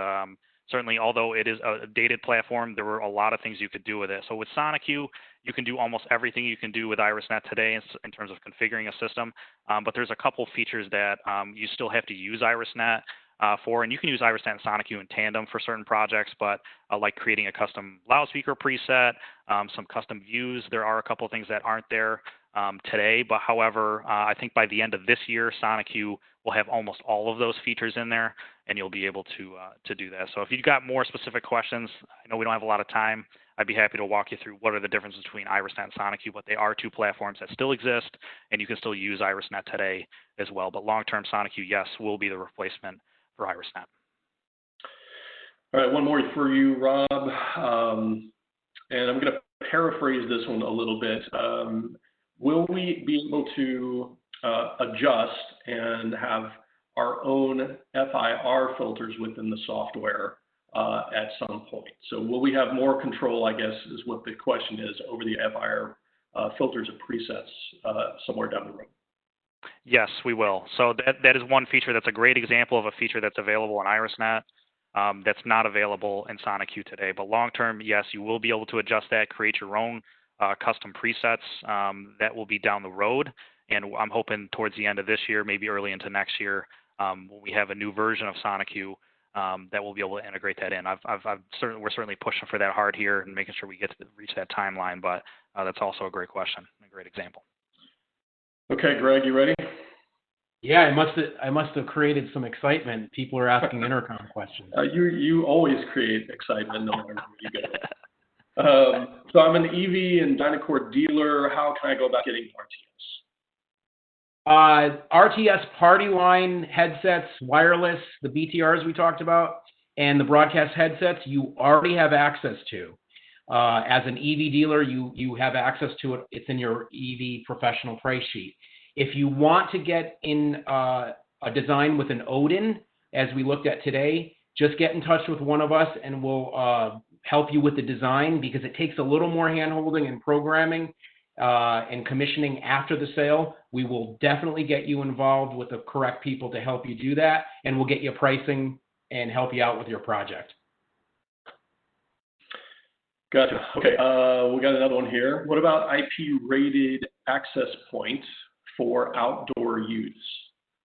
certainly, although it is a dated platform, there were a lot of things you could do with it. So with SoniQ, you can do almost everything you can do with IrisNet today in terms of configuring a system. But there's a couple features that you still have to use IrisNet for, and you can use IrisNet and SoniQ in tandem for certain projects, but like creating a custom loudspeaker preset, some custom views. There are a couple of things that aren't there today, but however, I think by the end of this year, SoniQ will have almost all of those features in there, and you'll be able to do that. So if you've got more specific questions, I know we don't have a lot of time. I'd be happy to walk you through what are the differences between IrisNet and SoniQ, but they are two platforms that still exist, and you can still use IrisNet today as well. But long-term SoniQ, yes, will be the replacement for IrisNet. All right, one more for you, Rob, and I'm going to paraphrase this one a little bit. Will we be able to adjust and have our own FIR filters within the software at some point? So will we have more control, I guess, is what the question is, over the FIR filters and presets somewhere down the road? Yes, we will. So that is one feature that's a great example of a feature that's available in IrisNet that's not available in SoniQ today. But long-term, yes, you will be able to adjust that, create your own custom presets. That will be down the road. And I'm hoping towards the end of this year, maybe early into next year, when we have a new version of SoniQ, that we'll be able to integrate that in. We're certainly pushing for that hard here and making sure we get to reach that timeline. But that's also a great question, a great example. Okay, Greg, you ready? Yeah, I must have created some excitement. People are asking intercom questions. You always create excitement no matter where you go. So I'm an EV and Dynacord dealer. How can I go about getting RTS? RTS party line headsets, wireless, the BTRs we talked about, and the broadcast headsets you already have access to. As an EV dealer, you have access to it. It's in your EV professional price sheet. If you want to get in a design with an Odin, as we looked at today, just get in touch with one of us and we'll help you with the design, because it takes a little more hand-holding and programming and commissioning after the sale. We will definitely get you involved with the correct people to help you do that, and we'll get you pricing and help you out with your project. Gotcha. Okay, we got another one here. What about IP-rated access points for outdoor use?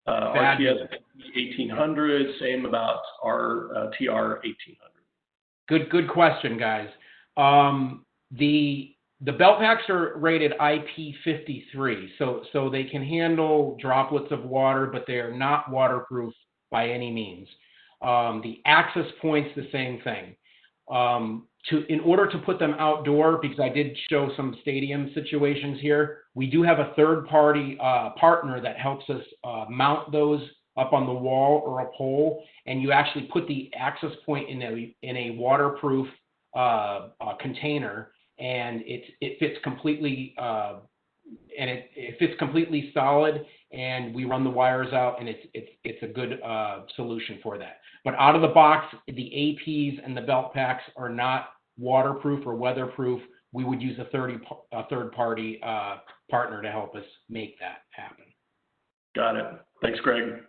RTS 1800, same about our TR 1800. Good question, guys. The belt packs are rated IP53, so they can handle droplets of water, but they are not waterproof by any means. The access points, the same thing. In order to put them outdoor, because I did show some stadium situations here, we do have a third-party partner that helps us mount those up on the wall or a pole, and you actually put the access point in a waterproof container, and it fits completely it fits completely solid, and we run the wires out, and it's a good solution for that. But out of the box, the APs and the belt packs are not waterproof or weatherproof. We would use a third-party partner to help us make that happen. Got it. Thanks, Greg.